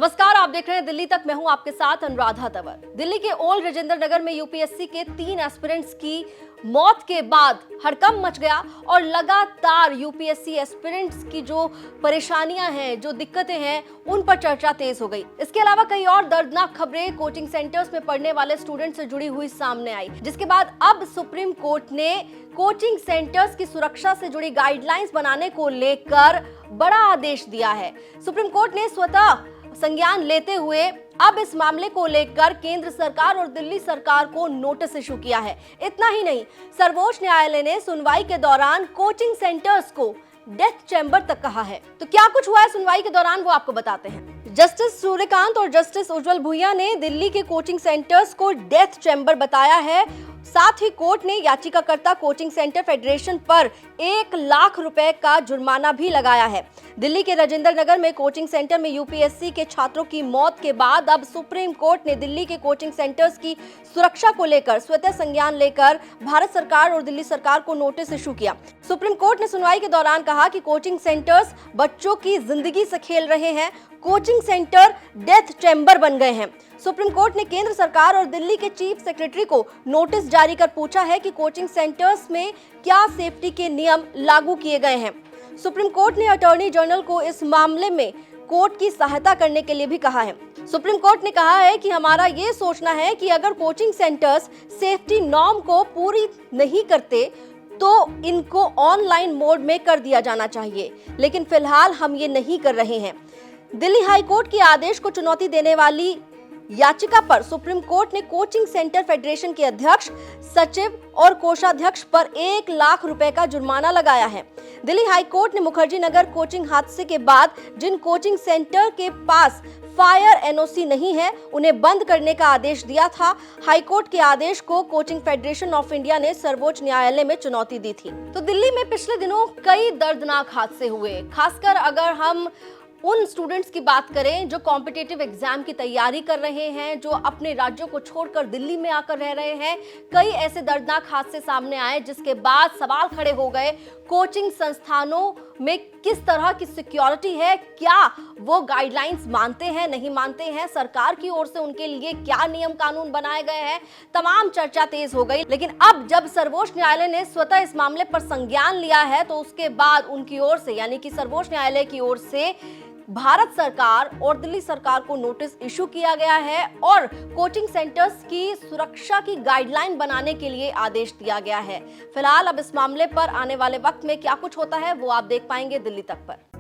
नमस्कार, आप देख रहे हैं दिल्ली तक। मैं हूं आपके साथ अनुराधा तंवर। दिल्ली के ओल्ड राजेंद्र नगर में यूपीएससी के 3 एस्पिरेंट्स की मौत के बाद हड़कंप मच गया और लगातार यूपीएससी एस्पिरेंट्स की जो परेशानियां हैं, जो दिक्कतें हैं, उन पर चर्चा तेज हो गई। इसके अलावा कई और दर्दनाक खबरें कोचिंग सेंटर्स में पढ़ने वाले स्टूडेंट से जुड़ी हुई सामने आई, जिसके बाद अब सुप्रीम कोर्ट ने कोचिंग सेंटर्स की सुरक्षा से जुड़ी गाइडलाइंस बनाने को लेकर बड़ा आदेश दिया है। सुप्रीम कोर्ट ने स्वतः संज्ञान लेते हुए अब इस मामले को लेकर केंद्र सरकार और दिल्ली सरकार को नोटिस इशू किया है। इतना ही नहीं, सर्वोच्च न्यायालय ने सुनवाई के दौरान कोचिंग सेंटर्स को डेथ चैम्बर तक कहा है। तो क्या कुछ हुआ है सुनवाई के दौरान, वो आपको बताते हैं। जस्टिस सूर्यकांत और जस्टिस उज्जवल भुइयां ने दिल्ली के कोचिंग सेंटर्स को डेथ चैम्बर बताया है। साथ ही कोर्ट ने याचिकाकर्ता कोचिंग सेंटर फेडरेशन पर 1 लाख रुपए का जुर्माना भी लगाया है। दिल्ली के राजेंद्र नगर में कोचिंग सेंटर में यूपीएससी के छात्रों की मौत के बाद अब सुप्रीम कोर्ट ने दिल्ली के कोचिंग सेंटर्स की सुरक्षा को लेकर स्वतः संज्ञान लेकर भारत सरकार और दिल्ली सरकार को नोटिस इशू किया। सुप्रीम कोर्ट ने सुनवाई के दौरान कहा कि कोचिंग सेंटर्स बच्चों की जिंदगी से खेल रहे हैं, कोचिंग सेंटर डेथ चैम्बर बन गए हैं। सुप्रीम कोर्ट ने केंद्र सरकार और दिल्ली के चीफ सेक्रेटरी को नोटिस जारी कर पूछा है कि कोचिंग सेंटर्स में क्या सेफ्टी के नियम लागू किए गए हैं। सुप्रीम कोर्ट ने अटॉर्नी जनरल को इस मामले में कोर्ट की सहायता करने के लिए भी कहा है। सुप्रीम कोर्ट ने कहा है कि हमारा ये सोचना है कि अगर कोचिंग सेंटर्स सेफ्टी नॉर्म को पूरी नहीं करते तो इनको ऑनलाइन मोड में कर दिया जाना चाहिए, लेकिन फिलहाल हम ये नहीं कर रहे हैं। दिल्ली हाई कोर्ट के आदेश को चुनौती देने वाली याचिका पर सुप्रीम कोर्ट ने कोचिंग सेंटर फेडरेशन के अध्यक्ष, सचिव और कोषाध्यक्ष पर 1 लाख रुपए का जुर्माना लगाया है। दिल्ली हाई कोर्ट ने मुखर्जी नगर कोचिंग हादसे के बाद जिन कोचिंग सेंटर के पास फायर एनओसी नहीं है, उन्हें बंद करने का आदेश दिया था। हाई कोर्ट के आदेश को कोचिंग फेडरेशन ऑफ इंडिया ने सर्वोच्च न्यायालय में चुनौती दी थी। तो दिल्ली में पिछले दिनों कई दर्दनाक हादसे हुए, खासकर अगर हम उन स्टूडेंट्स की बात करें जो कॉम्पिटिटिव एग्जाम की तैयारी कर रहे हैं, जो अपने राज्यों को छोड़कर दिल्ली में आकर रह रहे हैं। कई ऐसे दर्दनाक हादसे सामने आए जिसके बाद सवाल खड़े हो गए, कोचिंग संस्थानों में किस तरह की सिक्योरिटी है, क्या वो गाइडलाइंस मानते हैं, नहीं मानते हैं, सरकार की ओर से उनके लिए क्या नियम कानून बनाए गए हैं। तमाम चर्चा तेज हो गई। लेकिन अब जब सर्वोच्च न्यायालय ने स्वतः इस मामले पर संज्ञान लिया है, तो उसके बाद उनकी ओर से, यानी कि सर्वोच्च न्यायालय की ओर से भारत सरकार और दिल्ली सरकार को नोटिस इशू किया गया है और कोचिंग सेंटर्स की सुरक्षा की गाइडलाइन बनाने के लिए आदेश दिया गया है। फिलहाल अब इस मामले पर आने वाले वक्त में क्या कुछ होता है वो आप देख पाएंगे दिल्ली तक पर।